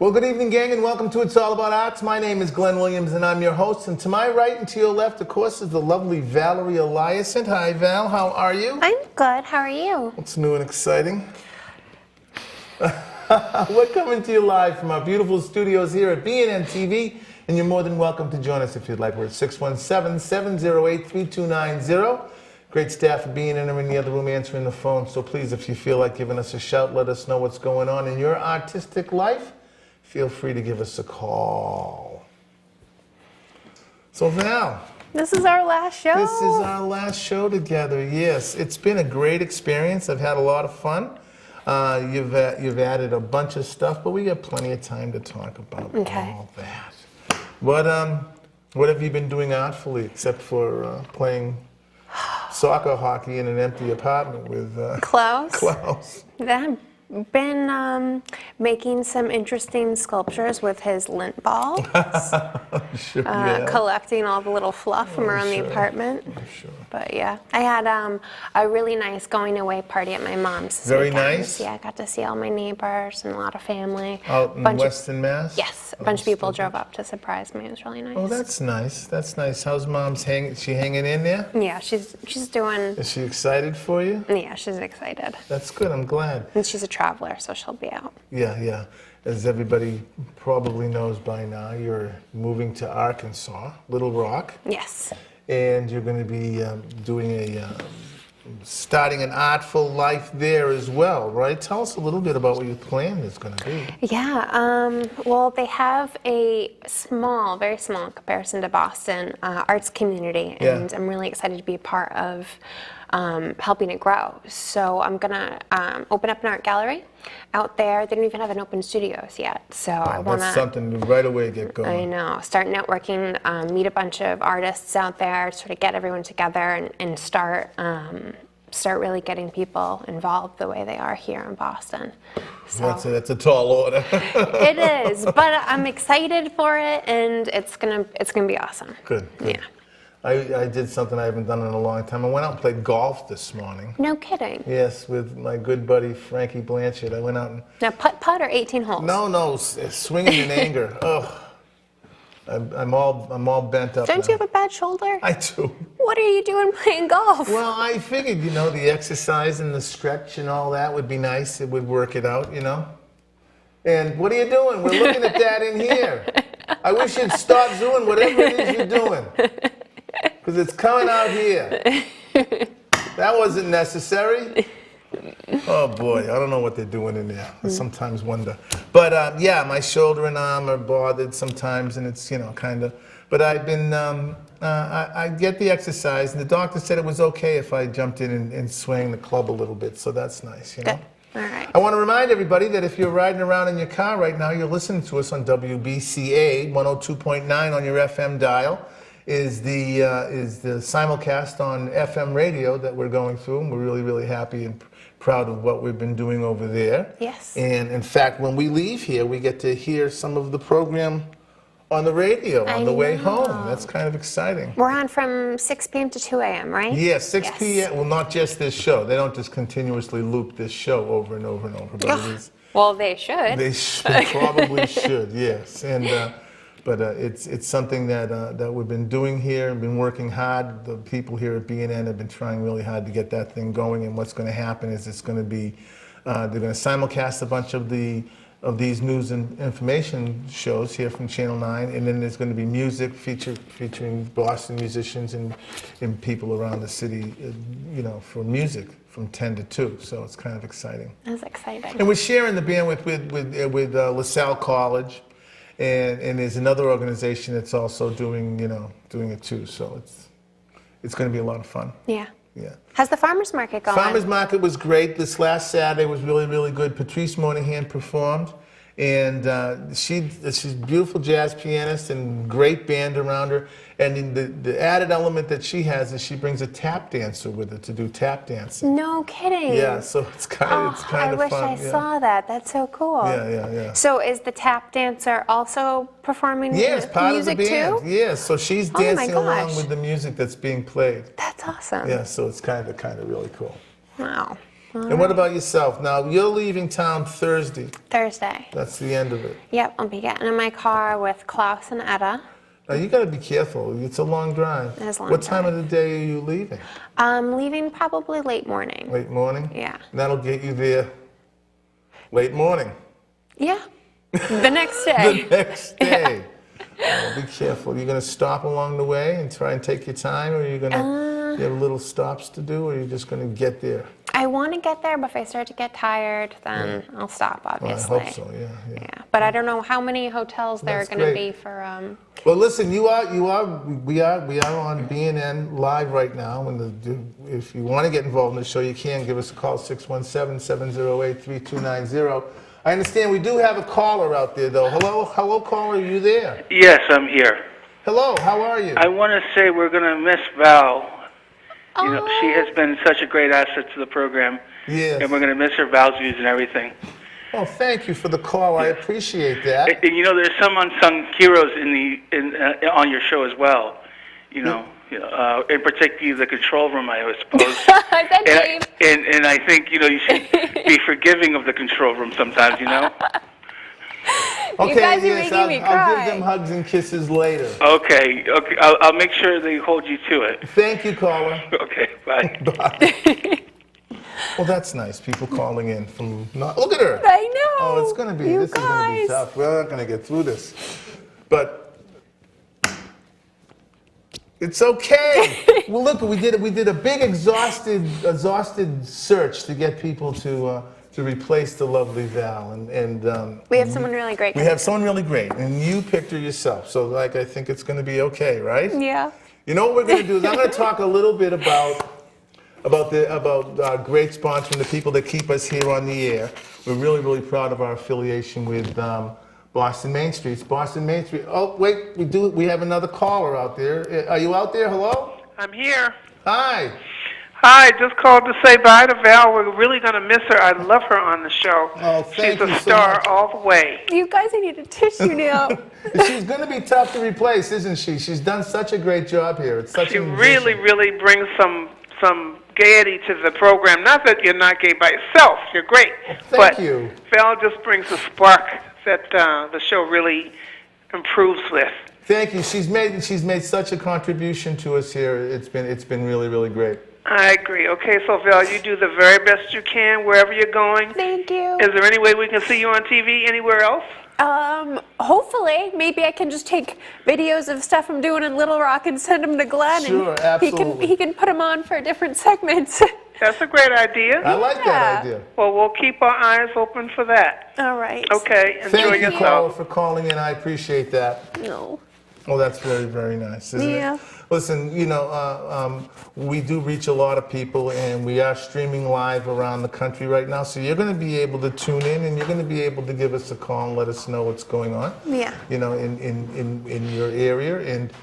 Well, good evening, gang, and welcome to It's All About Arts. My name is Glenn Williams, and I'm your host. And to my right and to your left, of course, is the lovely Valerie Eliason. Hi, Val. How are you? I'm good. How are you? What's new and exciting? We're coming to you live from our beautiful studios here at BNN-TV, and you're more than welcome to join us if you'd like. We're at 617-708-3290. Great staff at BNN are in the other room answering the phone, so please, if you feel like giving us a shout, let us know what's going on in your artistic life. Feel free to give us a call. So Val. This is our last show. This is our last show together, yes. It's been a great experience. I've had a lot of fun. You've added a bunch of stuff, but we got plenty of time to talk about all that. What have you been doing artfully, except for playing soccer hockey in an empty apartment with Klaus? I've been making some interesting sculptures with his lint balls. Sure, collecting all the little fluff from around the apartment. Sure. But yeah, I had a really nice going away party at my mom's this Very weekend. nice? Yeah, I got to see all my neighbors and a lot of family. Out in Weston, Mass? Yes, a bunch of people drove up to surprise me. It was really nice. Oh, that's nice. That's nice. How's Mom's she hanging in there? Yeah, she's doing. Is she excited for you? Yeah, she's excited. That's good. I'm glad. And she's a traveler, so she'll be out. Yeah. As everybody probably knows by now, you're moving to Arkansas, Little Rock. Yes. And you're going to be starting an artful life there as well, right? Tell us a little bit about what your plan is going to be. Yeah, well, they have a very small in comparison to Boston, arts community, and I'm really excited to be a part of helping it grow. So I'm going to open up an art gallery out there. They don't even have an open studios yet, so I want to... That's something to right away get going. I know. Start networking, meet a bunch of artists out there, sort of get everyone together and start really getting people involved the way they are here in Boston. So, that's a tall order. It is, but I'm excited for it, and it's gonna be awesome. Good. Yeah. I did something I haven't done in a long time. I went out and played golf this morning. No kidding. Yes, with my good buddy Frankie Blanchard. I went out and... Now putt or 18 holes? No, swinging in anger. Ugh. I'm all bent up. Don't you have a bad shoulder? I do. What are you doing playing golf? Well, I figured, the exercise and the stretch and all that would be nice. It would work it out, And what are you doing? We're looking at that in here. I wish you'd stop doing whatever it is you're doing. Because it's coming out here. That wasn't necessary. Oh boy, I don't know what they're doing in there. I sometimes wonder. But yeah, my shoulder and arm are bothered sometimes, and it's kind of. But I've been, I get the exercise, and the doctor said it was okay if I jumped in and swang the club a little bit. So that's nice, Good. All right. I want to remind everybody that if you're riding around in your car right now, you're listening to us on WBCA 102.9 on your FM dial. Is the simulcast on FM radio that we're going through, and we're really, really happy and proud of what we've been doing over there. Yes. And in fact, when we leave here, we get to hear some of the program on the radio on the way home. That's kind of exciting. We're on from 6 p.m. to 2 a.m., right? Yeah, 6 p.m. Well, not just this show. They don't just continuously loop this show over and over and over. But it is, well, they should. They probably should, yes. And but it's something that we've been doing here and been working hard. The people here at BNN have been trying really hard to get that thing going. And what's going to happen is it's going to be they're going to simulcast a bunch of these news and information shows here from Channel 9, and then there's going to be music featuring Boston musicians and people around the city, for music from 10 to 2. So it's kind of exciting. That's exciting. And we're sharing the bandwidth with LaSalle College. And there's another organization that's also doing it too. So it's going to be a lot of fun. Yeah. Yeah. How's the farmers market going? Farmers market was great. This last Saturday was really, really good. Patrice Moynihan performed, and she's a beautiful jazz pianist and great band around her. And the added element that she has is she brings a tap dancer with her to do tap dancing. No kidding. Yeah, so it's kind of fun. I wish I saw that. That's so cool. Yeah. So is the tap dancer also performing yes, part music of the band. too? Yes, so she's Oh my dancing along gosh. with the music that's being played. That's awesome. Yeah, so it's kind of really cool. Wow. And what about yourself? Now, you're leaving town Thursday. Thursday. That's the end of it. Yep, I'll be getting in my car with Klaus and Etta. Now, you got to be careful. It's a long drive. It is a long What time drive. of the day are you leaving? I'm leaving probably late morning. Late morning? Yeah. And that'll get you there late morning. Yeah, the next day. The next day. Be careful. You're going to stop along the way and try and take your time, or you're going to you have little stops to do, or you're just going to get there? I want to get there, but if I start to get tired, then I'll stop, obviously. Well, I hope so, yeah. Yeah, but I don't know how many hotels there are That's going to great. be for. Well, listen, we are on BNN Live right now. If you want to get involved in the show, you can give us a call, 617-708-3290. I understand we do have a caller out there, though. Hello, caller, are you there? Yes, I'm here. Hello, how are you? I want to say we're going to miss Val. You know, she has been such a great asset to the program. Yes. And we're going to miss her Val's views and everything. Oh, thank you for the call. I appreciate that. And you know, there's some unsung heroes on your show as well. You know, in particular the control room, I suppose. Is that Dave? And I think, you know, you should be forgiving of the control room sometimes, you know? Okay, You guys are yes, making me I'll cry. give them hugs and kisses later. Okay. I'll make sure they hold you to it. Thank you, caller. Okay, bye. Bye. Well, that's nice. People calling in from. Look at her. I know. Oh, it's going to be. You This is going to be guys. tough. We're not going to get through this, but it's okay. Well, look, we did a big exhausted search to get people to replace the lovely Val, and We have someone really great. we have someone really great, and you picked her yourself. So, like, I think it's going to be okay, right? Yeah. You know what we're going to do is I'm going to talk a little bit about great sponsoring, the people that keep us here on the air. We're really, really proud of our affiliation with Boston Main Street. Boston Main Street. Oh, wait, we have another caller out there. Are you out there? Hello? I'm here. Hi. Hi, just called to say bye to Val. We're really going to miss her. I love her on the show. Oh, thank She's you a so star much. all the way. You guys, I need a tissue now. She's going to be tough to replace, isn't she? She's done such a great job here. It's such She an really, addition. really brings some gaiety to the program. Not that you're not gay by yourself. You're great. Thank you. Val just brings a spark that the show really improves with. Thank you. She's made such a contribution to us here. It's been really, really great. I agree. Okay, so Val, you do the very best you can wherever you're going. Thank you. Is there any way we can see you on TV anywhere else? Hopefully, maybe I can just take videos of stuff I'm doing in Little Rock and send them to Glenn, Sure, and absolutely. he can put them on for different segments. That's a great idea. I like that Yeah. idea. Well, we'll keep our eyes open for that. All right. Okay, enjoy Thank you, caller, yourself. for calling in. I appreciate that. No. Oh, that's very, very nice, isn't Yeah. it? Listen, we do reach a lot of people, and we are streaming live around the country right now. So you're going to be able to tune in, and you're going to be able to give us a call and let us know what's going on. Yeah. In your area. And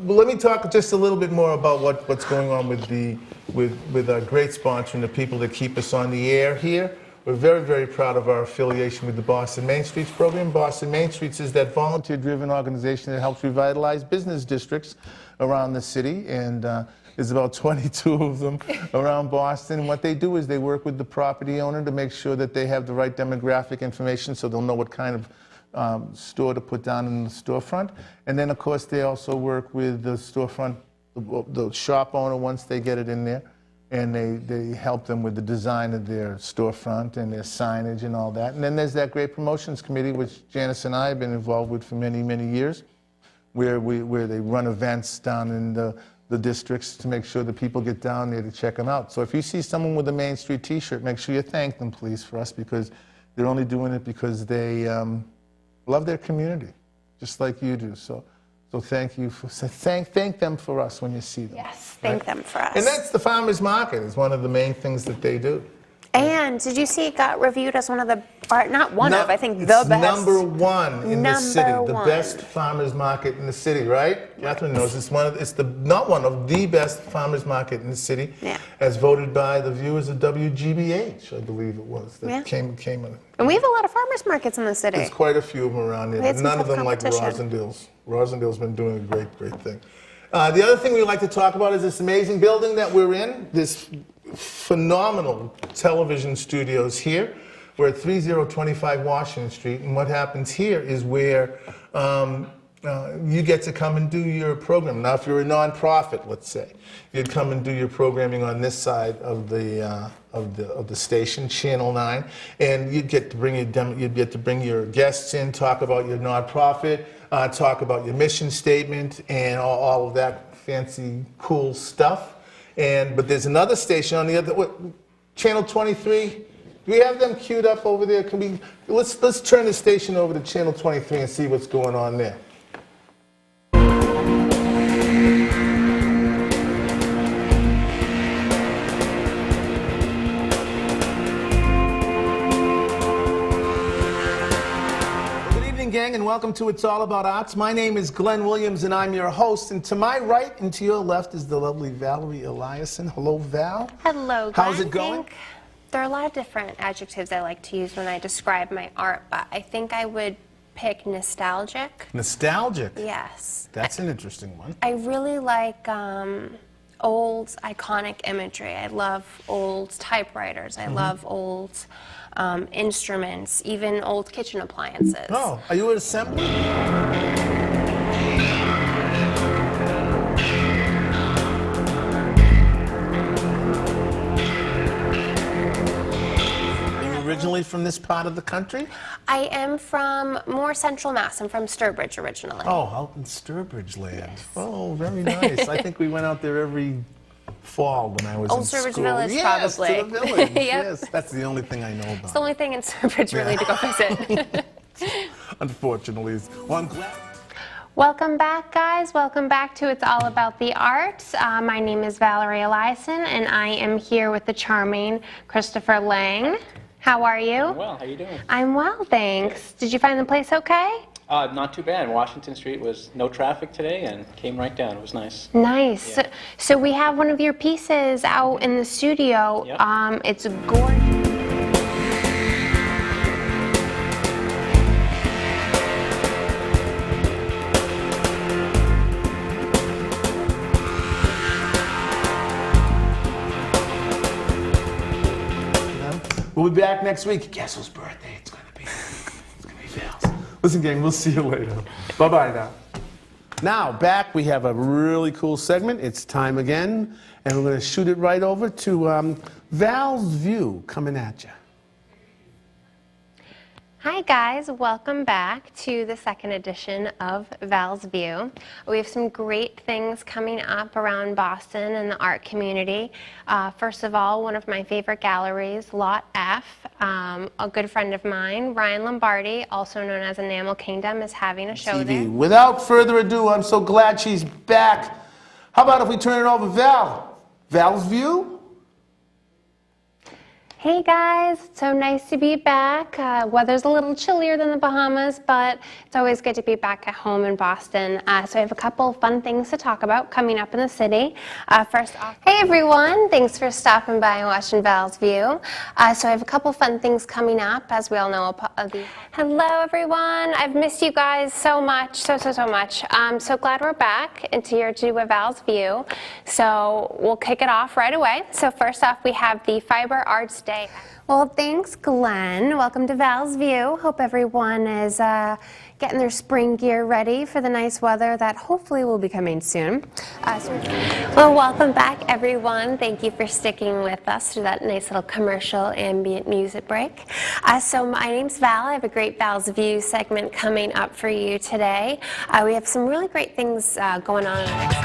let me talk just a little bit more about what's going on with our great sponsor and the people that keep us on the air here. We're very, very proud of our affiliation with the Boston Main Streets program. Boston Main Streets is that volunteer-driven organization that helps revitalize business districts around the city, and there's about 22 of them around Boston. And what they do is they work with the property owner to make sure that they have the right demographic information so they'll know what kind of store to put down in the storefront. And then, of course, they also work with the storefront, the shop owner once they get it in there. And they help them with the design of their storefront and their signage and all that. And then there's that great promotions committee, which Janice and I have been involved with for many, many years, where they run events down in the districts to make sure that people get down there to check them out. So if you see someone with a Main Street t-shirt, make sure you thank them, please, for us, because they're only doing it because they love their community, just like you do. So thank you thank them for us when you see them. Yes, thank them for us. And that's the farmers market is one of the main things that they do. And did you see it got reviewed as one of the, or not one of, I think It's the best. number one in the city, Number the one. best farmers market in the city, right? Kathryn knows it's not one of the best farmers market in the city, Yeah. as voted by the viewers of WGBH, I believe it was, that Yeah. came in. And we have a lot of farmers markets in the city. There's quite a few of them around there, We had but some none of tough them like competition. Rosendale's. Rosendale's been doing a great, great thing. The other thing we like to talk about is this amazing building that we're in, this phenomenal television studios here. We're at 3025 Washington Street, and what happens here is where you get to come and do your program. Now, if you're a nonprofit, let's say, you'd come and do your programming on this side of the station, Channel 9, and you'd get to bring your guests in, talk about your nonprofit, talk about your mission statement, and all of that fancy, cool stuff. But there's another station on the other, Channel 23. Do we have them queued up over there? Let's turn the station over to Channel 23 and see what's going on there. Good evening, gang, and welcome to It's All About Arts. My name is Glenn Williams, and I'm your host. And to my right and to your left is the lovely Valerie Eliason. Hello, Val. Hello, Glenn. How's it going? There are a lot of different adjectives I like to use when I describe my art, but I think I would pick nostalgic. Nostalgic? Yes. That's an interesting one. I really like old, iconic imagery. I love old typewriters. I love old instruments, even old kitchen appliances. Oh, are you an assembly? Originally from this part of the country? I am from more central Mass. I'm from Sturbridge originally. Oh, out in Sturbridge land. Yes. Oh, very nice. I think we went out there every fall when I was Old in Sturbridge school. Village, yes, probably. to the village. Yep. Yes, that's the only thing I know about. It's the only thing in Sturbridge really to go visit. Unfortunately. Well, I'm glad. Welcome back, guys. Welcome back to It's All About the Arts. My name is Valerie Eliason, and I am here with the charming Christopher Lang. How are you? I'm well. How you doing? I'm well, thanks. Did you find the place okay? Not too bad. Washington Street was no traffic today and came right down. It was nice. Nice. Yeah. So we have one of your pieces out in the studio. Yep. It's gorgeous. We'll be back next week. Guess whose birthday it's gonna be? It's gonna be Val's. Listen, gang, we'll see you later. Bye-bye now. Now, back, we have a really cool segment. It's time again, and we're gonna shoot it right over to Val's View coming at you. Hi guys, welcome back to the second edition of Val's View. We have some great things coming up around Boston and the art community. First of all, one of my favorite galleries, Lot F. A good friend of mine, Ryan Lombardi, also known as Enamel Kingdom, is having a show there. Without further ado, I'm so glad she's back. How about if we turn it over to Val? Val's View? Hey guys, so nice to be back. Weather's a little chillier than the Bahamas, but it's always good to be back at home in Boston. So I have a couple fun things to talk about coming up in the city. First off, hey everyone, thanks for stopping by and watching Val's View. So I have a couple fun things coming up, as we all know. Hello everyone, I've missed you guys so much, so much. I'm so glad we're back and here to do a Val's View. So we'll kick it off right away. So first off, we have the Fiber Arts Day. Well, thanks, Glenn. Welcome to Val's View. Hope everyone is getting their spring gear ready for the nice weather that hopefully will be coming soon. Well, welcome back, everyone. Thank you for sticking with us through that nice little commercial ambient music break. So my name's Val. I have a great Val's View segment coming up for you today. We have some really great things going on in the next.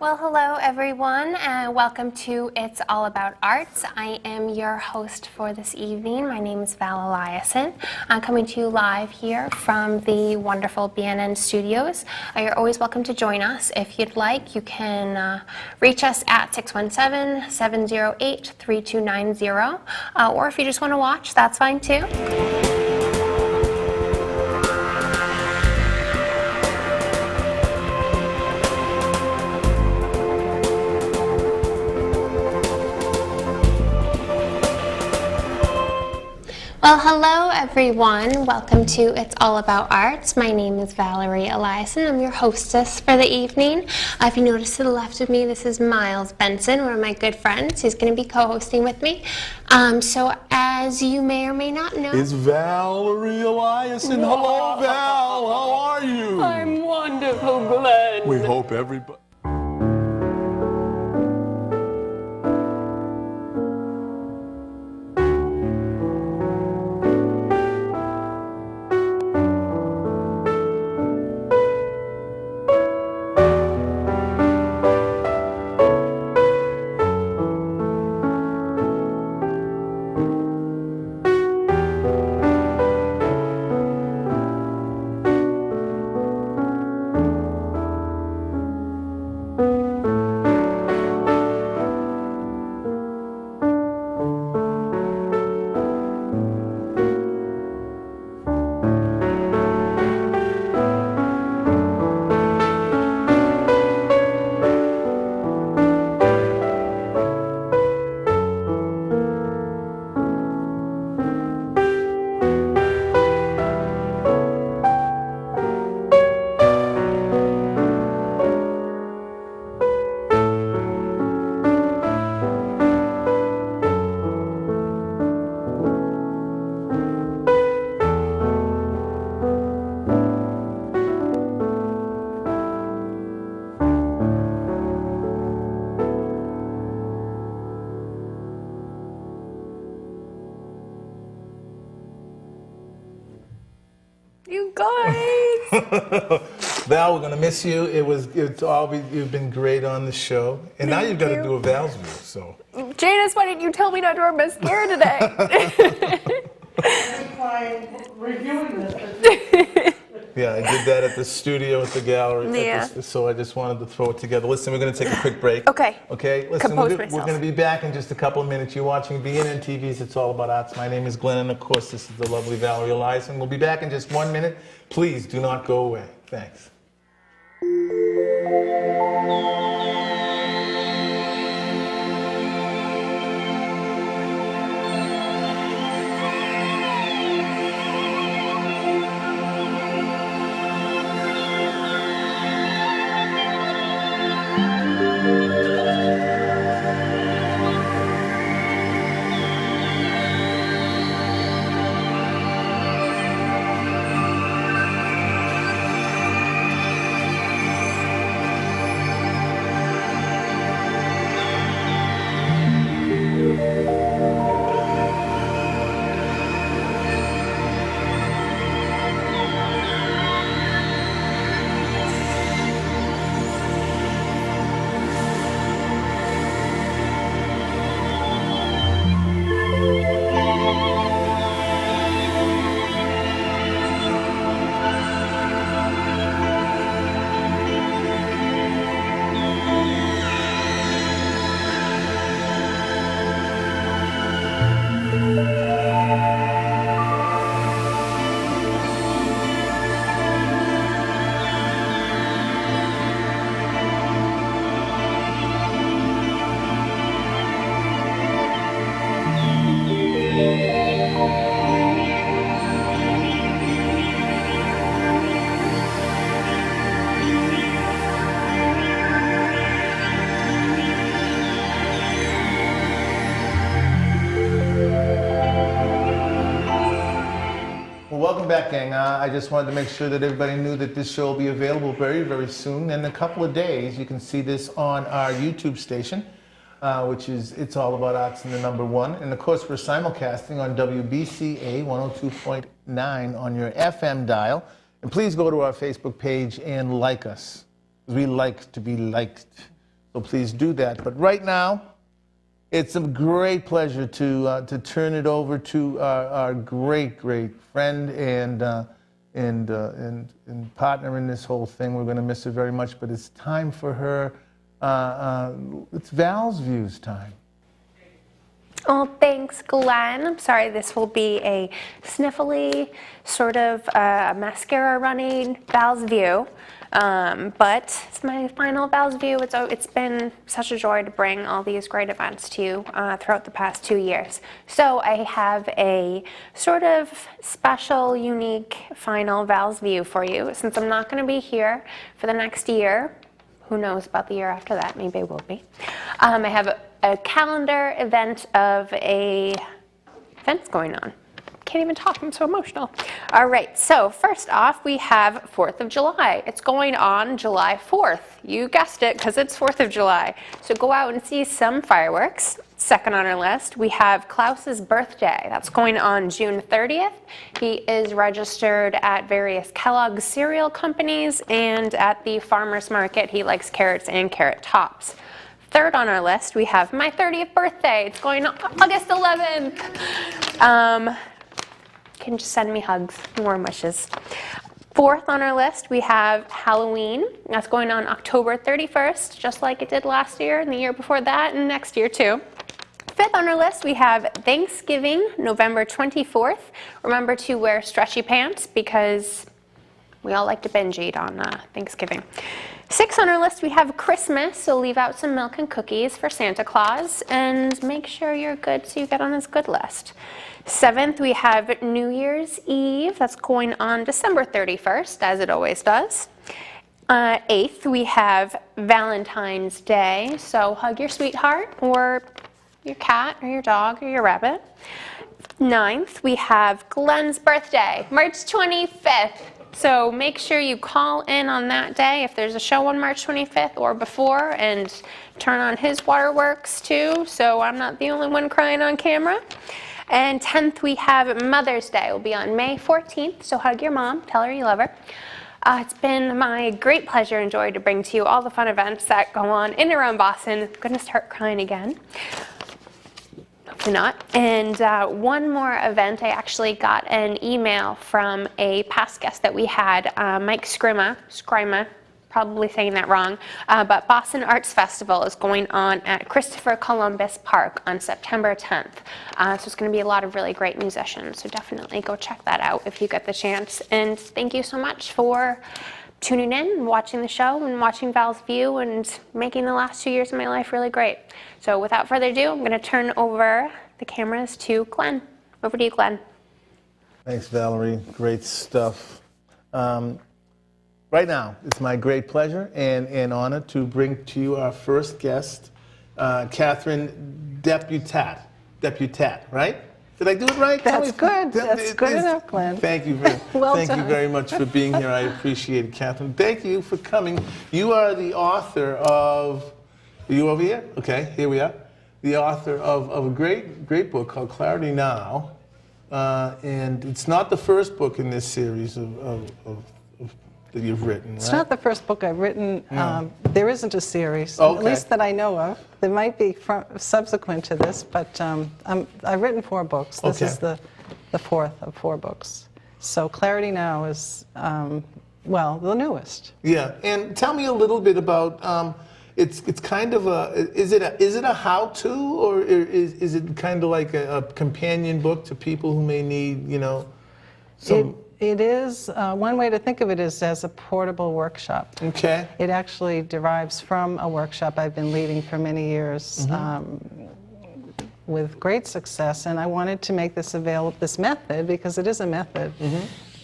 Well, hello everyone, and welcome to It's All About Arts. I am your host for this evening. My name is Val Eliason. I'm coming to you live here from the wonderful BNN studios. You're always welcome to join us. If you'd like, you can reach us at 617-708-3290, or if you just want to watch, that's fine too. Well, hello everyone. Welcome to It's All About Arts. My name is Valerie Eliason. I'm your hostess for the evening. If you notice to the left of me, this is Miles Benson, one of my good friends. He's going to be co-hosting with me. So as you may or may not know, It's Valerie Eliason. Hello, Val. How are you? I'm wonderful, Glenn. We hope everybody. You guys. Val, we're gonna miss you. You've been great on the show, and now you've got to do a Val's view. So, Janice, why didn't you tell me not to wear mascara today? yeah, I did that at the studio at the gallery. Yeah. So I just wanted to throw it together. Listen, we're gonna take a quick break. Okay. Okay. Listen, Compose we're myself. gonna be back in just a couple of minutes. You're watching BNN-TV's It's All About Arts. My name is Glenn, and of course, this is the lovely Valerie Eliason. We'll be back in just 1 minute. Please do not go away. Thanks. Welcome back, gang. I just wanted to make sure that everybody knew that this show will be available very, very soon. In a couple of days, you can see this on our YouTube station, which is It's All About Arts and the #1. And of course, we're simulcasting on WBCA 102.9 on your FM dial. And please go to our Facebook page and like us. We like to be liked. So please do that. But right now, it's a great pleasure to turn it over to our great friend and partner in this whole thing. We're going to miss her very much, but it's time for her. It's Val's Views time. Oh, thanks, Glenn. I'm sorry, this will be a sniffly, sort of mascara running VALS view. But it's my final VALS view. It's been such a joy to bring all these great events to you throughout the past 2 years. So I have a sort of special, unique final VALS view for you. Since I'm not going to be here for the next year, who knows about the year after that, maybe I will be. I have a calendar event of events going on. Can't even talk, I'm so emotional. All right, so first off, we have 4th of July. It's going on July 4th. You guessed it, because it's 4th of July. So go out and see some fireworks. Second on our list, we have Klaus's birthday. That's going on June 30th. He is registered at various Kellogg's cereal companies, and at the farmer's market, he likes carrots and carrot tops. Third on our list, we have my 30th birthday. It's going on August 11th. You can just send me hugs, warm wishes. Fourth on our list, we have Halloween. That's going on October 31st, just like it did last year and the year before that and next year too. Fifth on our list, we have Thanksgiving, November 24th. Remember to wear stretchy pants because we all like to binge eat on Thanksgiving. Sixth on our list, we have Christmas, so leave out some milk and cookies for Santa Claus and make sure you're good so you get on his good list. Seventh, we have New Year's Eve. That's going on December 31st, as it always does. Eighth, we have Valentine's Day, so hug your sweetheart or your cat or your dog or your rabbit. Ninth, we have Glenn's birthday, March 25th. So make sure you call in on that day if there's a show on March 25th or before, and turn on his waterworks too, so I'm not the only one crying on camera. And 10th, we have Mother's Day. It will be on May 14th, so hug your mom, tell her you love her. It's been my great pleasure and joy to bring to you all the fun events that go on in and around Boston. I'm going to start crying again. Hopefully not. And one more event, I actually got an email from a past guest that we had, Mike Scrima, probably saying that wrong, but Boston Arts Festival is going on at Christopher Columbus Park on September 10th. So it's going to be a lot of really great musicians, so definitely go check that out if you get the chance. And thank you so much for tuning in and watching the show and watching Val's View and making the last 2 years of my life really great. So without further ado, I'm going to turn over the cameras to Glenn. Over to you, Glenn. Thanks, Valerie. Great stuff. Right now, it's my great pleasure and honor to bring to you our first guest, Kathryn Deputat. Deputat, right? Did I do it right? That's good. That's good enough, Glenn. Thank you. Well thank you done. very much for being here. I appreciate it, Kathryn. Thank you for coming. You are the author of, are you over here? Okay, here we are. The author of a great book called Clarity Now. And it's not the first book in this series that you've written, It's right? not the first book I've written. No. There isn't a series, Okay. at least that I know of. There might be subsequent to this, but I've written 4 books. This Okay. is the 4th of 4 books. So Clarity Now is, well, the newest. Yeah, and tell me a little bit about, it's kind of is it a how-to, or is it kind of like a companion book to people who may need, some... It is, one way to think of it is as a portable workshop. Okay. It actually derives from a workshop I've been leading for many years with great success, and I wanted to make this available, this method, because it is a method.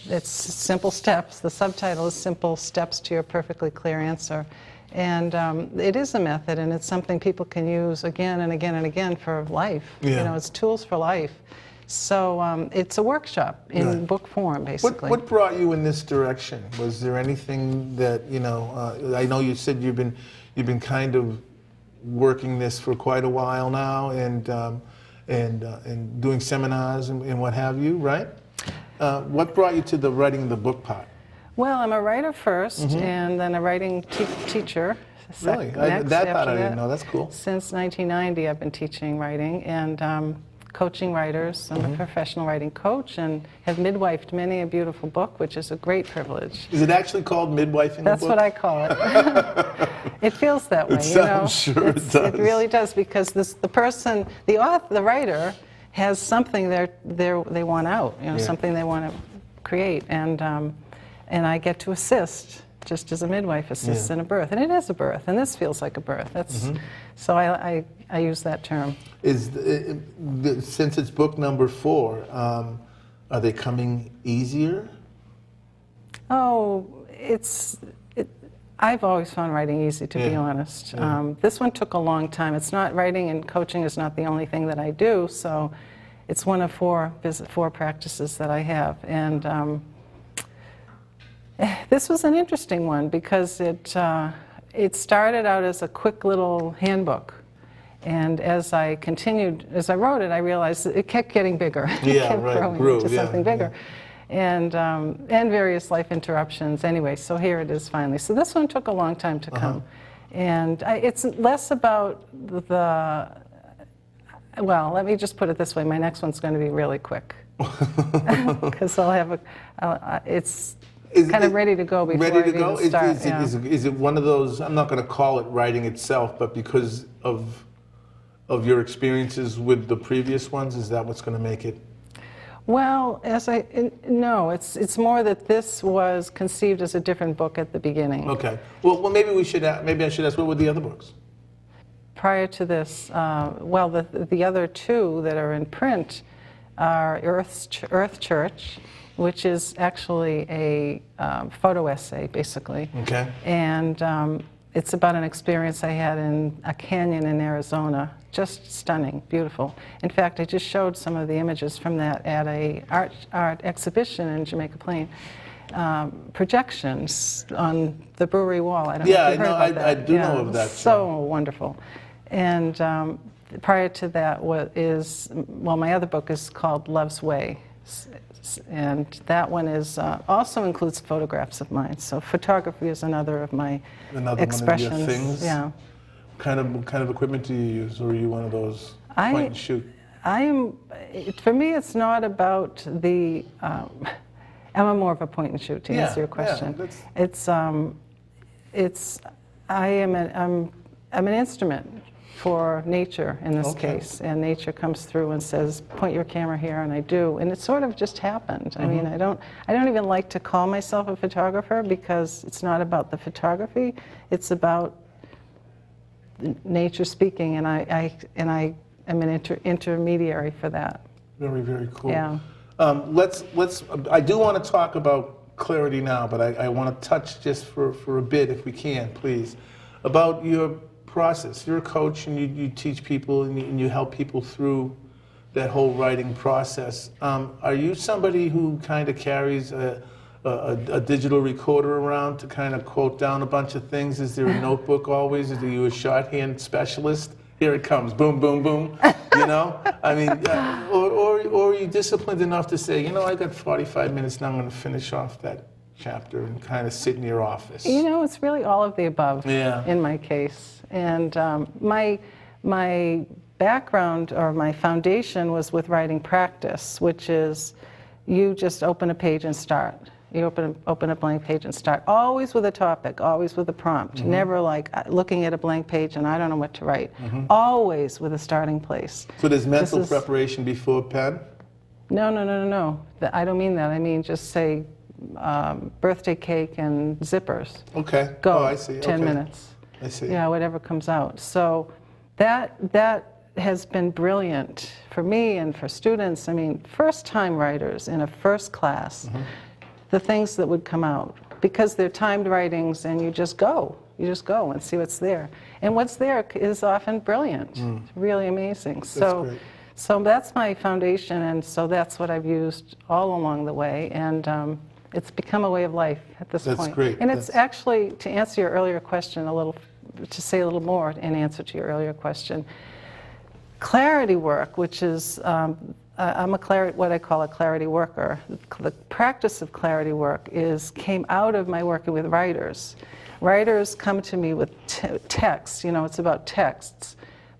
It's simple steps. The subtitle is Simple Steps to Your Perfectly Clear Answer. And it is a method, and it's something people can use again and again and again for life. Yeah. It's tools for life. So it's a workshop in book form, basically. What brought you in this direction? Was there anything that, I know you said you've been kind of working this for quite a while now, and doing seminars and what have you, right? What brought you to the writing of the book part? Well, I'm a writer first, and then a writing teacher. Really? Next That part after I didn't that. know. That's cool. Since 1990, I've been teaching writing, and coaching writers. I'm a professional writing coach and have midwifed many a beautiful book, which is a great privilege. Is it actually called midwifing? That's what I call it. It feels that way, you know. I'm sure it does. It really does, because the author, the writer, has something they want out, you know, something they want to create, and I get to assist, just as a midwife assists in a birth, and it is a birth, and this feels like a birth. That's so I use that term. Since it's book number 4, are they coming easier? Oh, I've always found writing easy, to be honest. This one took a long time. It's not, writing and coaching is not the only thing that I do, so it's one of 4 practices that I have. And this was an interesting one because it started out as a quick little handbook. And as I wrote it, I realized that it kept getting bigger. It kept growing into something bigger. And various life interruptions. Anyway, so here it is finally. So this one took a long time to come. And it's less about well, let me just put it this way. My next one's going to be really quick. Because I'll have it's kind of ready to go before I even start. Is it one of those, I'm not going to call it writing itself, but because of your experiences with the previous ones, is that what's going to make it? Well, no, it's more that this was conceived as a different book at the beginning. Okay. Well, maybe I should ask, what were the other books? Prior to this, the other 2 that are in print are Earth Church, which is actually a photo essay, basically. Okay. And it's about an experience I had in a canyon in Arizona. Just stunning, beautiful. In fact, I just showed some of the images from that at a art exhibition in Jamaica Plain. Projections on the brewery wall. I don't know if you've heard about that. I do know of that. So wonderful. And prior to that my other book is called Love's Way. And that one also includes photographs of mine. So photography is another of my expressions. One of your things? Yeah. What kind of equipment do you use, or are you one of those point and shoot? For me, it's not about the. I'm more of a point and shoot, to answer your question. I'm an instrument for nature in this case, and nature comes through and says, point your camera here, and I do, and it sort of just happened. I mean, I don't even like to call myself a photographer, because it's not about the photography, it's about nature speaking, and I am an intermediary for that. Very, very cool. Yeah. I do want to talk about clarity now, but I want to touch just for a bit, if we can, please, about your process. You're a coach, and you teach people, and you help people through that whole writing process. Are you somebody who kind of carries a digital recorder around to kind of quote down a bunch of things? Is there a notebook always? Are you a shorthand specialist? Here it comes, boom, boom, boom. You know, I mean, or are you disciplined enough to say, I got 45 minutes now, I'm going to finish off that chapter and kind of sit in your office? It's really all of the above in my case. And my background, or my foundation, was with writing practice, which is you just open a page and start. You open a blank page and start, always with a topic, always with a prompt, never like looking at a blank page and I don't know what to write, always with a starting place. So there's mental preparation before pen? No. I don't mean that. I mean, just say birthday cake and zippers. Okay. Go. Oh, I see. 10 minutes. I see. Yeah, whatever comes out. So that has been brilliant for me and for students. I mean, first-time writers in a first class, the things that would come out, because they're timed writings, and you just go and see what's there. And what's there is often brilliant, really amazing. So that's my foundation, and so that's what I've used all along the way, and it's become a way of life at this point. That's great. And it's actually, to answer your earlier question to say a little more in answer to your earlier question, clarity work, which is, I'm what I call a clarity worker. The practice of clarity work came out of my working with writers. Writers come to me with texts, it's about texts,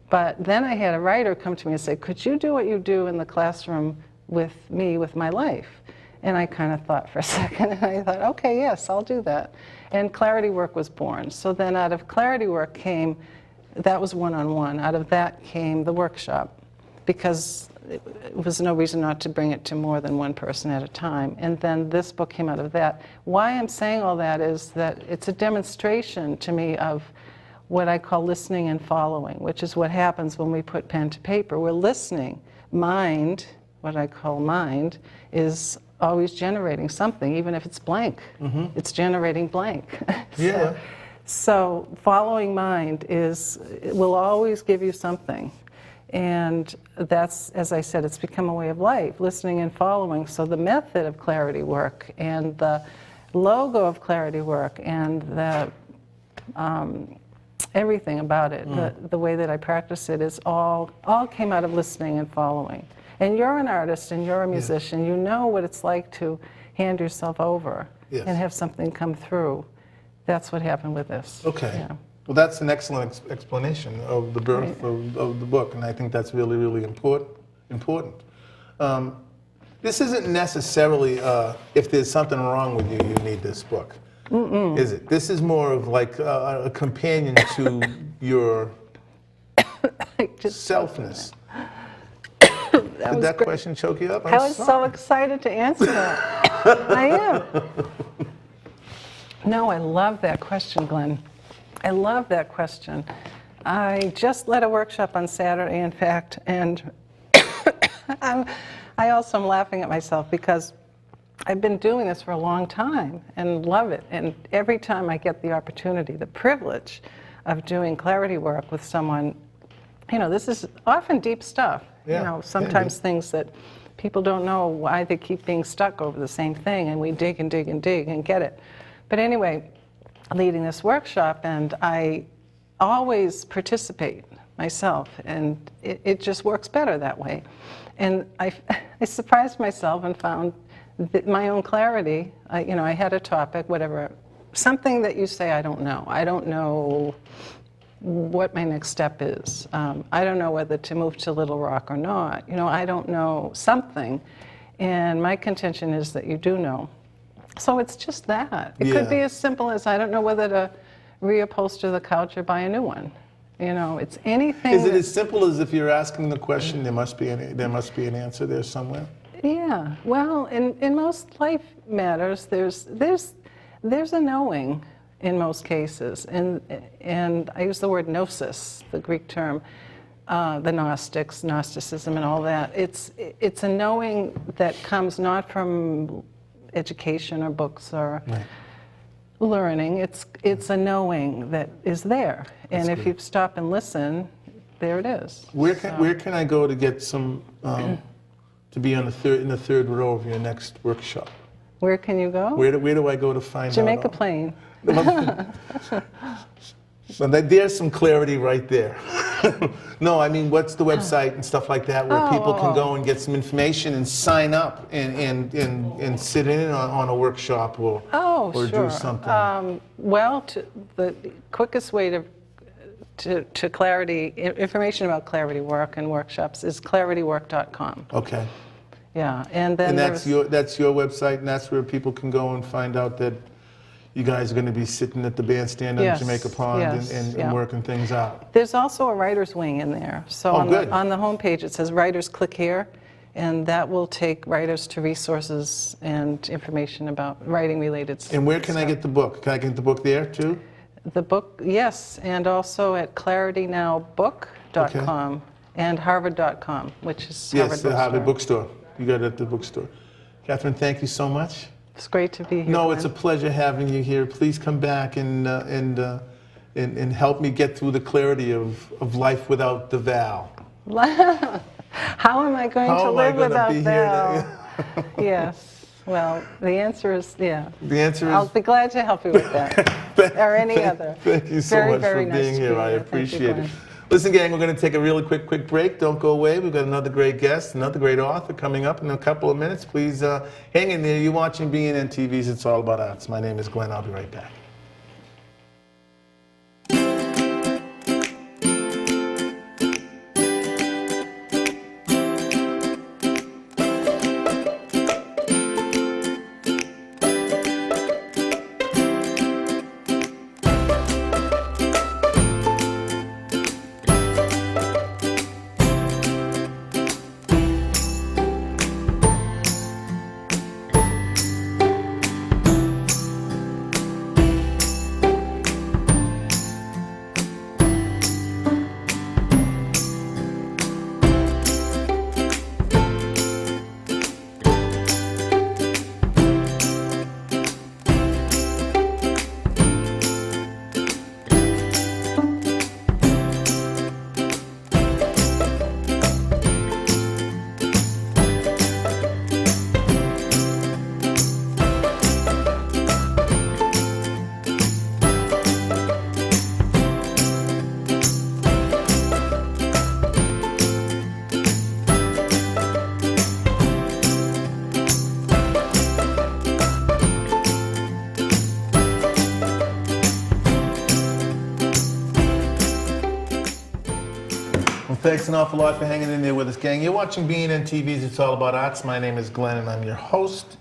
But then I had a writer come to me and say, could you do what you do in the classroom with me, with my life? And I kind of thought for a second, and I thought, okay, yes, I'll do that. And Clarity Work was born. So then out of Clarity Work came, that was one-on-one. Out of that came the workshop, because it was no reason not to bring it to more than one person at a time. And then this book came out of that. Why I'm saying all that is that it's a demonstration to me of what I call listening and following, which is what happens when we put pen to paper. We're listening. Mind, what I call mind, is always generating something, even if it's blank. It's generating blank. Yeah. So following mind will always give you something. And that's, as I said, it's become a way of life, listening and following. So the method of Clarity Work and the logo of Clarity Work and the everything about it, the way that I practice it, is all came out of listening and following. And you're an artist and you're a musician. You know what it's like to hand yourself over and have something come through. That's what happened with this. Okay. Yeah. Well, that's an excellent explanation of the birth of the book, and I think that's really, really important. This isn't necessarily, if there's something wrong with you, you need this book. Is it? This is more of like a companion to your selfness. Did that question choke you up? I was so excited to answer that. I am. No, I love that question, Glenn. I love that question. I just led a workshop on Saturday, in fact, and I also am laughing at myself because I've been doing this for a long time and love it. And every time I get the opportunity, the privilege of doing Clarity Work with someone, this is often deep stuff. Sometimes things that people don't know why they keep being stuck over the same thing, and we dig and dig and dig and get it. But anyway, leading this workshop, and I always participate myself, and it just works better that way. And I surprised myself and found that my own clarity. I had a topic, whatever, something that you say, I don't know. I don't know what my next step is. I don't know whether to move to Little Rock or not. I don't know something. And my contention is that you do know. So it's just that. It could be as simple as I don't know whether to reupholster the couch or buy a new one. It's anything. Is it as simple as if you're asking the question, there must be an answer there somewhere? Yeah. Well, in most life matters, there's a knowing in most cases, and I use the word gnosis, the Greek term, the Gnostics, Gnosticism, and all that. It's a knowing that comes not from education or books or learning. It's a knowing that is there, and if you stop and listen, there it is. Where can I go to get some to be in the third row of your next workshop? Where can you go? Where do I go to find out? Jamaica Plain. So there's some clarity right there. No, I mean, what's the website and stuff like that where people can go and get some information and sign up and sit in on a workshop or do something? Well, the quickest way to clarity, information about Clarity Work and workshops is claritywork.com. Okay. Yeah, and then that's your website, and that's where people can go and find out that you guys are going to be sitting at the bandstand on Jamaica Pond and working things out. There's also a writer's wing in there. So on the homepage it says writers click here, and that will take writers to resources and information about writing related stuff. And where can I get the book? Can I get the book there too? The book, yes, and also at ClarityNowBook.com and Harvard.com, which is Harvard Yes, the Harvard Bookstore. You got it at the bookstore. Kathryn, thank you so much. It's great to be here. No, it's a pleasure having you here. Please come back and help me get through the clarity of life without the VAL. How am I going to live without VAL? Yes. Well, the answer is The answer is. I'll be glad to help you with that, or any other. Thank you so much for being here. I appreciate it. Listen, gang, we're going to take a really quick break. Don't go away. We've got another great guest, another great author coming up in a couple of minutes. Please hang in there. You're watching BNN-TV's It's All About Arts. My name is Glenn. I'll be right back. Thanks an awful lot for hanging in there with us, gang. You're watching BNN-TV's It's All About Arts. My name is Glenn, and I'm your host.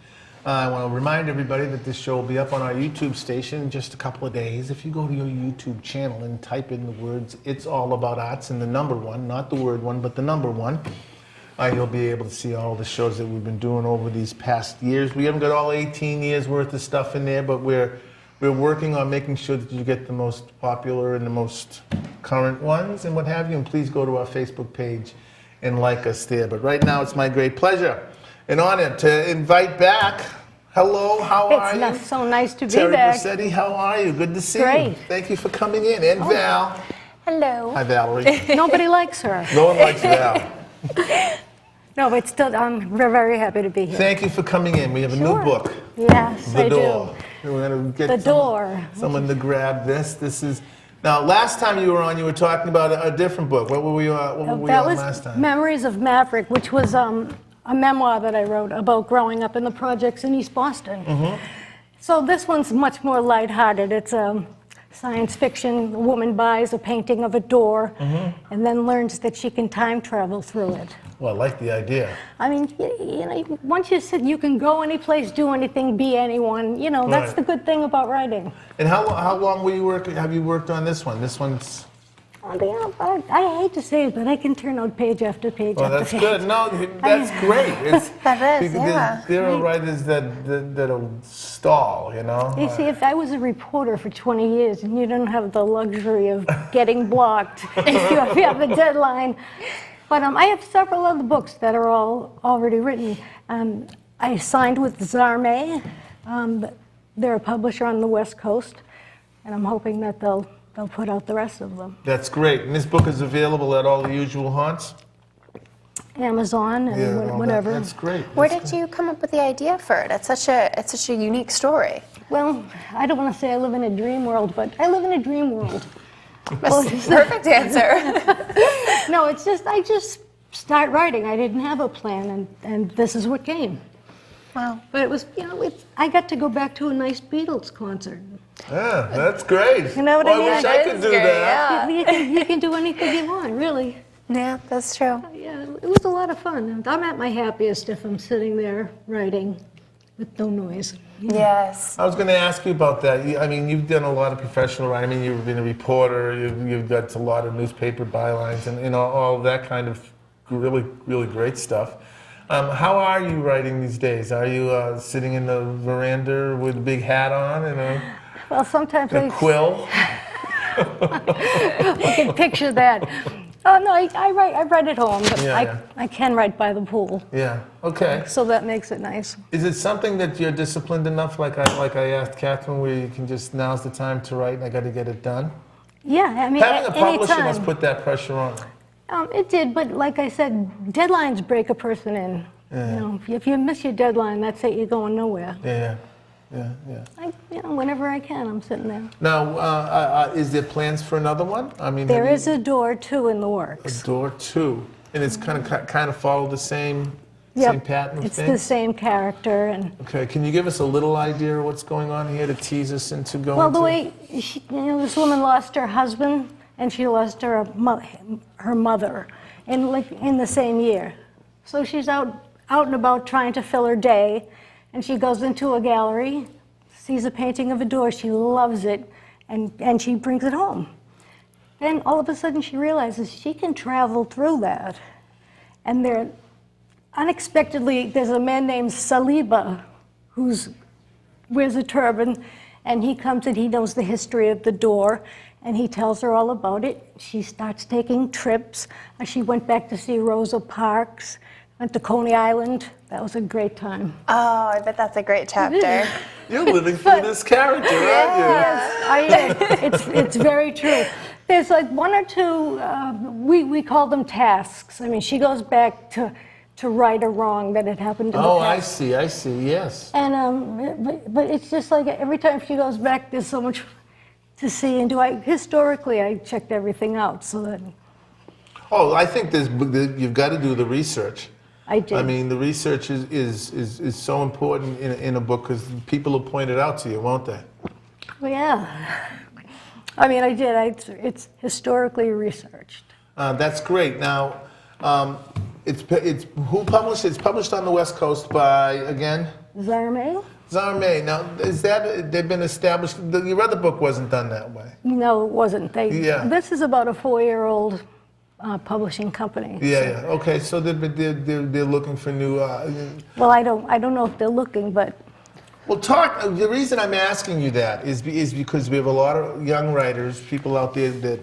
I want to remind everybody that this show will be up on our YouTube station in just a couple of days. If you go to your YouTube channel and type in the words It's All About Arts and the number one, not the word one, but the number one, you'll be able to see all the shows that we've been doing over these past years. We haven't got all 18 years worth of stuff in there, but we're working on making sure that you get the most popular and the most current ones and what have you. And please go to our Facebook page and like us there. But right now, it's my great pleasure and honor to invite back. Hello, how are you? It's so nice to be Teri back. Borseti, how are you? Good to see Great. you. Thank you for coming in. And Val. Hello. Hi, Valerie. Nobody likes her. No one likes Val. No, but still, we're very happy to be here. Thank you for coming in. We have a new Sure. book, Yes, The I Door. do. We're going to get The Door. someone to grab this. This is now. Last time you were on, you were talking about a different book. What were we? What were we That on was last time? Memories of Maverick, which was a memoir that I wrote about growing up in the projects in East Boston. Mm-hmm. So this one's much more lighthearted. It's science fiction. A woman buys a painting of a door and then learns that she can time travel through it. Well, I like the idea. I mean, you know, once you said you can go any place, do anything, be anyone, you know, that's Right. the good thing about writing. And how long were you working? Have you worked on this one? This one's. I hate to say it, but I can turn out page after page Well, after that's page. good. No, that's great. It's, That is, because yeah. there are writers that'll stall, you know. You see, if I was a reporter for 20 years and you don't have the luxury of getting blocked if you have a deadline. But I have several other books that are all already written. I signed with Zarme. They're a publisher on the West Coast, and I'm hoping that they'll put out the rest of them. That's great. And this book is available at all the usual haunts. Amazon and and all that. whatever. That's great. Where did you come up with the idea for it? It's such a unique story. Well, I don't want to say I live in a dream world, but I live in a dream world. Perfect answer. No, it's just, I just start writing. I didn't have a plan, and this is what came. Wow. But it was, you know, I got to go back to a nice Beatles concert. Yeah, that's great. You know what Well, I mean? I wish I could do that. You can do anything you want, really. Yeah, that's true. Yeah, it was a lot of fun. I'm at my happiest if I'm sitting there writing with no noise. Yes. I was going to ask you about that. I mean, you've done a lot of professional writing. I mean, you've been a reporter. You've got a lot of newspaper bylines and all of that kind of really, really great stuff. How are you writing these days? Are you sitting in the veranda with a big hat on and Well, sometimes a quill? I can picture that. Oh no, I write at home, but Yeah. I can write by the pool, Yeah. Okay. so that makes it nice. Is it something that you're disciplined enough, like I asked Kathryn, where you can just, now's the time to write and I got to get it done? Yeah, I mean, Having a publisher anytime. must put that pressure on. It did, but like I said, deadlines break a person in. Yeah. You know, if you miss your deadline, that's it. You're going nowhere. Yeah. Whenever I can, I'm sitting there. Now, is there plans for another one? I mean, There is a door 2 in the works. a door 2, and it's kind of follow the same Yep, pattern of it's the things. same character, and Okay, can you give us a little idea of what's going on here to tease us into going? well, the to- way this woman lost her husband and she lost her mother in the same year. So she's out and about trying to fill her day, and she goes into a gallery, sees a painting of a door, she loves it, and she brings it home. Then all of a sudden she realizes she can travel through that. And unexpectedly, there's a man named Saliba who wears a turban, and he comes and he knows the history of the door, and he tells her all about it. She starts taking trips. She went back to see Rosa Parks, went to Coney Island. That was a great time. Oh, I bet that's a great chapter. You're living through this character, aren't you? Yes, I am. It's very true. There's like 1 or 2, we call them tasks. I mean, she goes back to right a wrong that had happened in the Oh, past. I see, yes. And but it's just like every time she goes back, there's so much to see and do. Historically, I checked everything out so that Oh, I think you've got to do the research. I did. I mean, the research is so important in a book because people will point it out to you, won't they? Well, yeah. I mean, I did. It's historically researched. That's great. Now, it's who published? It's published on the West Coast by, again? Zarme? Zarme. Now, they've been established? Your other book wasn't done that way. No, it wasn't. Yeah. This is about a 4-year-old publishing company. Yeah. Okay. So they're looking for new. Well, I don't know if they're looking, but Well, the reason I'm asking you that is because we have a lot of young writers, people out there that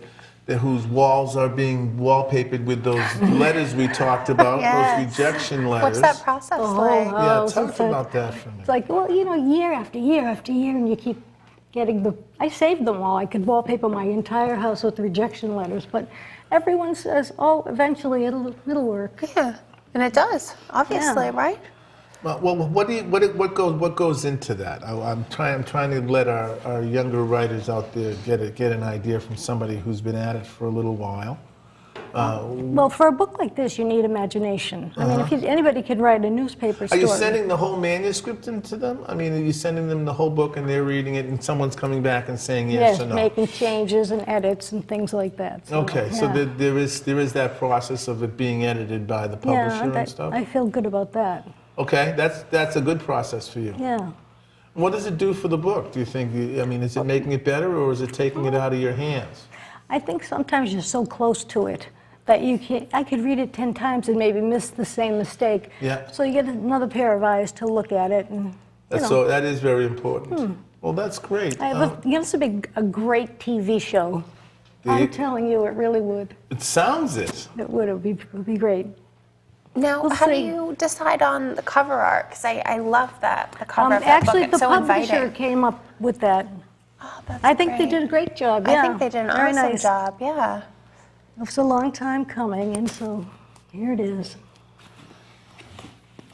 whose walls are being wallpapered with those letters we talked about, Yes. those rejection letters. What's that process like? Yeah, talk about that for me. it's like, well, year after year after year, and you keep getting I saved them all. I could wallpaper my entire house with rejection letters, but everyone says, oh, eventually it'll work. Yeah, and it does, obviously, right? Well, what goes into that? I'm trying to let our younger writers out there get an idea from somebody who's been at it for a little while. Well, for a book like this, you need imagination. I mean, if anybody could write a newspaper Are story. you sending the whole manuscript into them? I mean, are you sending them the whole book and they're reading it and someone's coming back and saying yes or no? Making changes and edits and things like that. So, Okay, so yeah. there is that process of it being edited by the publisher and stuff? I feel good about that. Okay, that's a good process for you. Yeah. What does it do for the book, do you think? Is it making it better or is it taking it out of your hands? I think sometimes you're so close to it that I could read it 10 times and maybe miss the same mistake. Yeah. So you get another pair of eyes to look at it. And, So that is very important. Well, that's great. this would be a great TV show. I'm telling you, it really would. It sounds it. It would be great. Now, We'll how do see. you decide on the cover art? Because I love the cover of that Actually, book. the It's so publisher inviting. came up with that. Oh, that's I think they great. did a great job. I Yeah. think they did an Very awesome nice. job, yeah. It was a long time coming, and so here it is.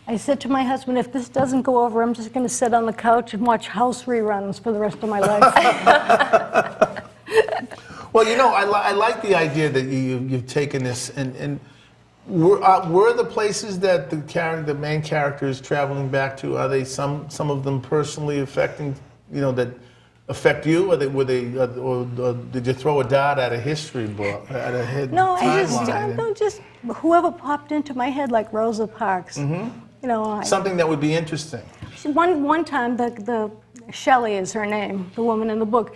I said to my husband, if this doesn't go over, I'm just going to sit on the couch and watch House reruns for the rest of my life. Well, I like the idea that you've taken this and were the places that the main character is traveling back to, are they some of them personally affecting, that affect you, or did you throw a dart at a history book, at a hidden No, timeline? just whoever popped into my head, like Rosa Parks. Something that would be interesting. One time, the Shelley is her name, the woman in the book,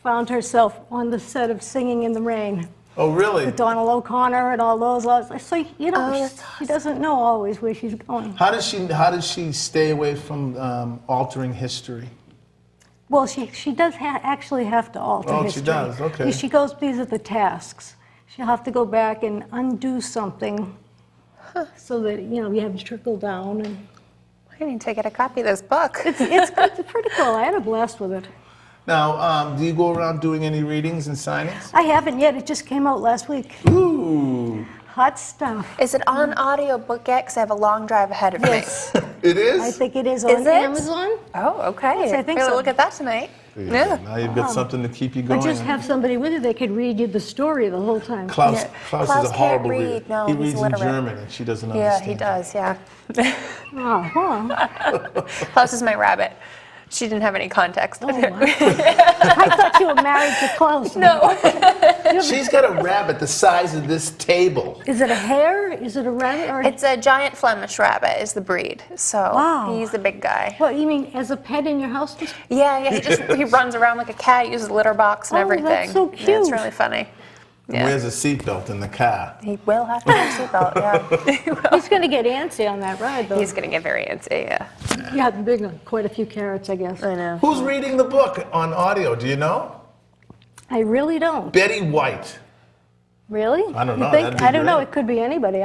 found herself on the set of Singing in the Rain. Oh, really? With Donald O'Connor and all those. So that's she doesn't know always where she's going. How does she stay away from altering history? Well, she does actually have to alter Oh, history. she does, okay. These are the tasks. She'll have to go back and undo something so that, you have to trickle down. And I need to get a copy of this book. it's pretty cool. I had a blast with it. Now, do you go around doing any readings and signings? I haven't yet. It just came out last week. Ooh. Hot stuff. Is it on audiobook yet? Because I have a long drive ahead of Yes. It is? I think it is Is on it? Amazon. Oh, okay. Yes, I think We'll so. look at that tonight. Yeah. Now you've got something to keep you Or going. just have somebody with you that could read you the story the whole time. Klaus Klaus is a can't horrible read. reader. No, he he's reads in illiterate. German and she doesn't Yeah, understand. he does, yeah. Oh, well. Klaus is my rabbit. She didn't have any context. Oh, wow. I thought you were married to Klaus. No. She's got a rabbit the size of this table. Is it a hare? Is it a rabbit? Or It's a giant Flemish rabbit is the breed. So Wow. he's the big guy. what, you mean as a pet in your house? Yeah, he runs around like a cat, uses a litter box and Oh, everything. that's so Yeah, it's cute. really funny. And Yeah. wears a seatbelt in the car. He will have to wear a seatbelt, yeah. He's going to get antsy on that ride, though. He's going to get very antsy, yeah. Yeah, big one. Quite a few carrots, I guess. I know. Who's reading the book on audio? Do you know? I really don't. Betty White. Really? I don't know, You think? that'd be I don't know. great. It could be anybody.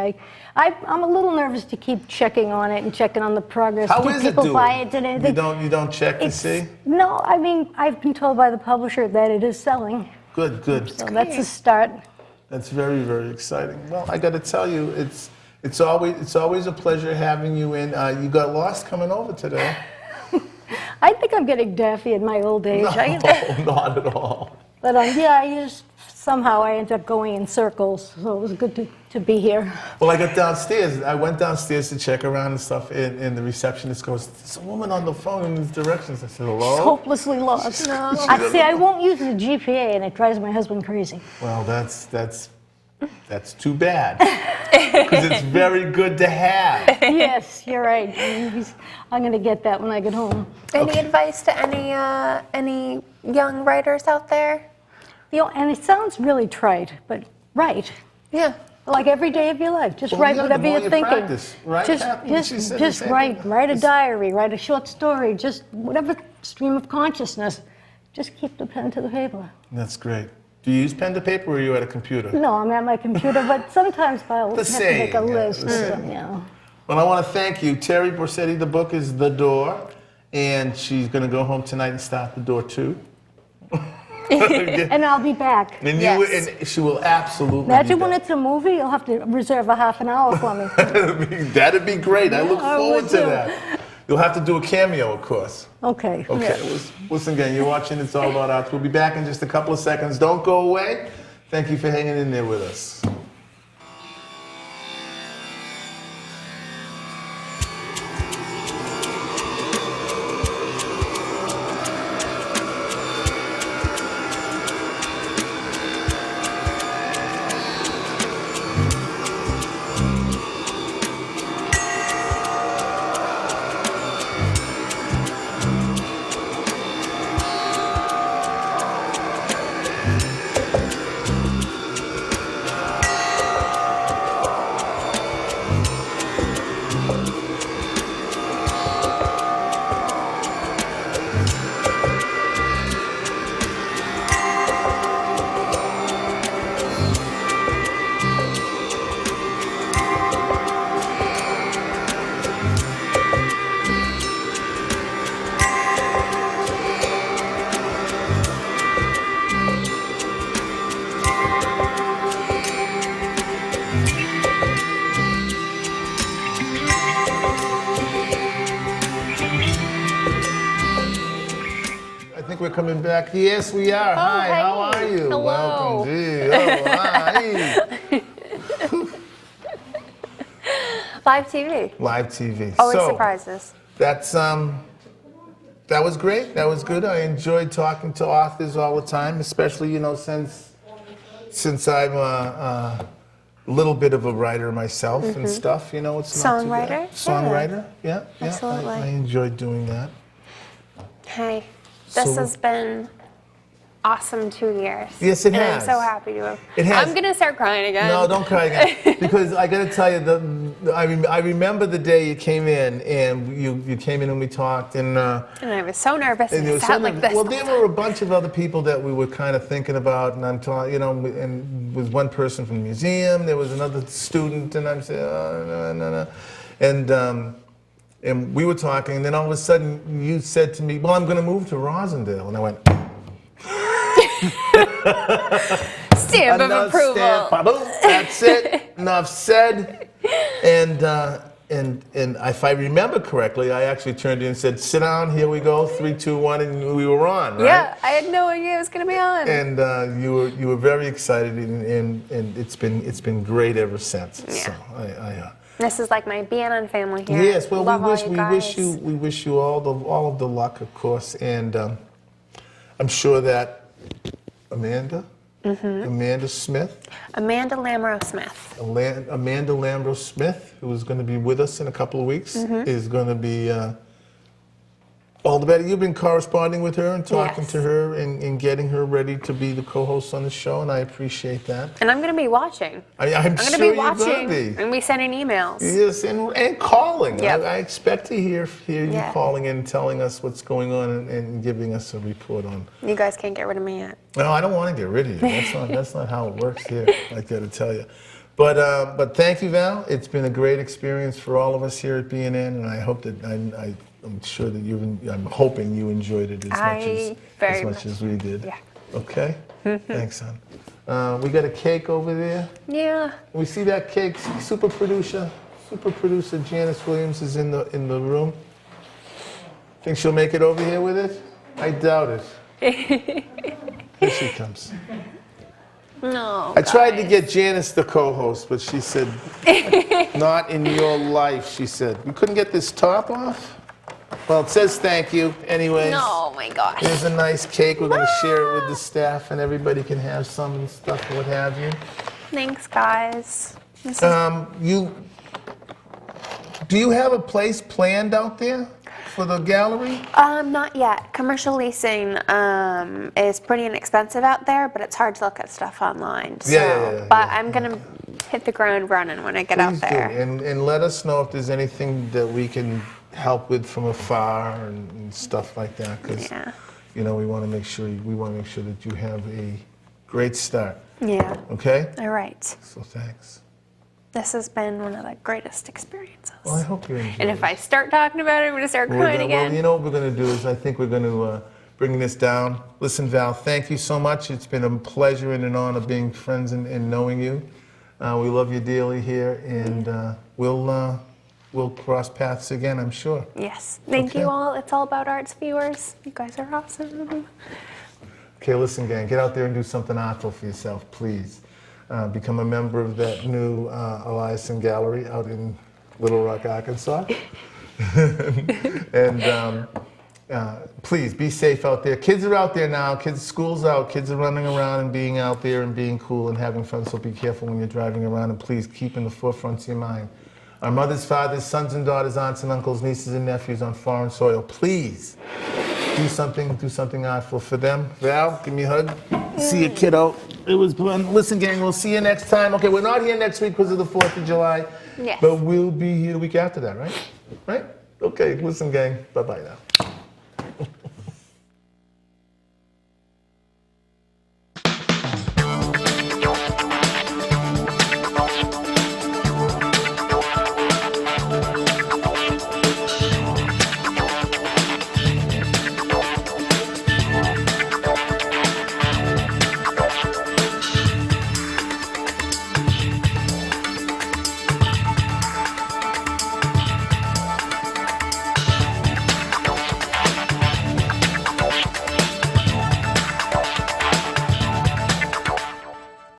I'm a little nervous to keep checking on it and checking on the progress. How Do is it people doing? buy it today? You don't check to see? No, I mean, I've been told by the publisher that it is selling. Good. So that's a start. That's very, very exciting. Well, I got to tell you, it's always a pleasure having you in. You got lost coming over today. I think I'm getting daffy in my old age. No, not at all. But somehow I ended up going in circles, so it was good to be here. Well, I went downstairs to check around and stuff, and the receptionist goes, "There's a woman on the phone in these directions." I said, "Hello?" Hopelessly lost. I won't use the GPA, and it drives my husband crazy. Well, that's That's too bad. Because it's very good to have. Yes, you're right. I'm going to get that when I get home. Any advice to any young writers out there? And it sounds really trite, but write. Yeah. Like every day of your life. Just Well, write yeah, the whatever more you're you thinking. practice, right? She said the Just same write. thing. Write a diary, write a short story, just whatever stream of consciousness. Just keep the pen to the paper. That's great. Do you use pen to paper or are you at a computer? No, I'm at my computer, but sometimes I'll have to make a same, yeah, list. the same. Yeah. Well, I want to thank you. Teri Borseti, the book is The Door, and she's going to go home tonight and start The Door too. And I'll be back. And, Yes. and she will absolutely Imagine be when back. it's a movie, you'll have to reserve a half an hour for me. That'd be great. I look I forward would to too. that. You'll have to do a cameo, of course. Okay. Okay, listen again, you're watching It's All About Arts. We'll be back in just a couple of seconds. Don't go away. Thank you for hanging in there with us. I think we're coming back. Yes, we are. Hi, hey. how are you? Hello. Welcome. Gee. Oh, hi. Live TV. Live TV. Always So, surprises. That's that was great. That was good. I enjoyed talking to authors all the time, especially since I'm a little bit of a writer myself and stuff. It's not too bad. Songwriter? Songwriter. Yeah. Absolutely. I enjoyed doing that. Hey, this So- has been awesome 2 years. Yes, it and has. I'm so happy to have. It has. I'm gonna start crying again. No, don't cry again. Because I got to tell you, I remember the day you came in, and you came in and we talked, and And I was so nervous and it I was sat so like nice. this. Well, there were a bunch of other people that we were kind of thinking about, and I'm talking, and with one person from the museum, there was another student, and I'm saying, oh, no. And we were talking, and then all of a sudden you said to me, well, I'm going to move to Rosendale. And I went, Stamp of enough approval. stamp, ba-boom, that's it. Enough said. And if I remember correctly, I actually turned in and said, sit down, here we go, 3, 2, 1, and we were on, right? Yeah, I had no idea it was gonna be on. And you were very excited, and it's been great ever since. Yeah. So This is like my BNN family here. yes, well, Love we all you we guys. wish you all of the luck, of course, and I'm sure that Amanda Smith. Amanda Lamro Smith. Amanda Lambro Smith, who is going to be with us in a couple of weeks, is going to be all the better. You've been corresponding with her and talking Yes. to her and getting her ready to be the co-host on the show, and I appreciate that. And I'm gonna be watching. I'm I'm sure gonna be you're watching going to be. and be sending emails. Yes, and calling. Yep. I expect to hear you Yeah. calling in, telling us what's going on, and giving us a report on. You guys can't get rid of me yet. No, I don't want to get rid of you. That's not how it works here. I got to tell you. But thank you, Val. It's been a great experience for all of us here at BNN, and I hope that I'm sure that I'm hoping you enjoyed it as much as we did. Yeah. Okay. Thanks, son. We got a cake over there. Yeah. We see that cake. Super producer Janice Williams is in the room. Think she'll make it over here with it? I doubt it. Here she comes. No. I tried to get Janice the co-host, but she said, not in your life, she said. You couldn't get this top off? Well, it says thank you anyways. No, my gosh. Here's a nice cake. We're going to share it with the staff, and everybody can have some and stuff, what have you. Thanks, guys. This is Do you have a place planned out there for the gallery? Not yet. Commercial leasing is pretty inexpensive out there, but it's hard to look at stuff online. So, but I'm gonna hit the ground running when I get out Please there. do, and let us know if there's anything that we can help with from afar and stuff like that, because Yeah. you know we want to make sure that you have a great start. Yeah. Okay. All right. So thanks. This has been one of the greatest experiences. Well, I hope you enjoy. And if I start talking about it, I'm gonna start crying again. Well, you know what we're going to do is I think we're going to bring this down. Listen, Val, thank you so much. It's been a pleasure and an honor being friends and knowing you. We love you dearly here, and we'll cross paths again, I'm sure. Yes. Thank Okay. you all. It's all about arts viewers. You guys are awesome. Okay, listen, gang, get out there and do something artful for yourself, please. Become a member of that new Eliason Gallery out in Little Rock, Arkansas. And please be safe out there. Kids are out there now. School's out. Kids are running around and being out there and being cool and having fun. So be careful when you're driving around, and please keep in the forefront of your mind our mothers, fathers, sons and daughters, aunts and uncles, nieces and nephews on foreign soil. Please do something artful for them. Val, give me a hug. See you, kiddo. It was fun. Listen, gang, we'll see you next time. Okay, we're not here next week because of the 4th of July. Yes. But we'll be here the week after that, right? Right? Okay, listen, gang. Bye-bye now.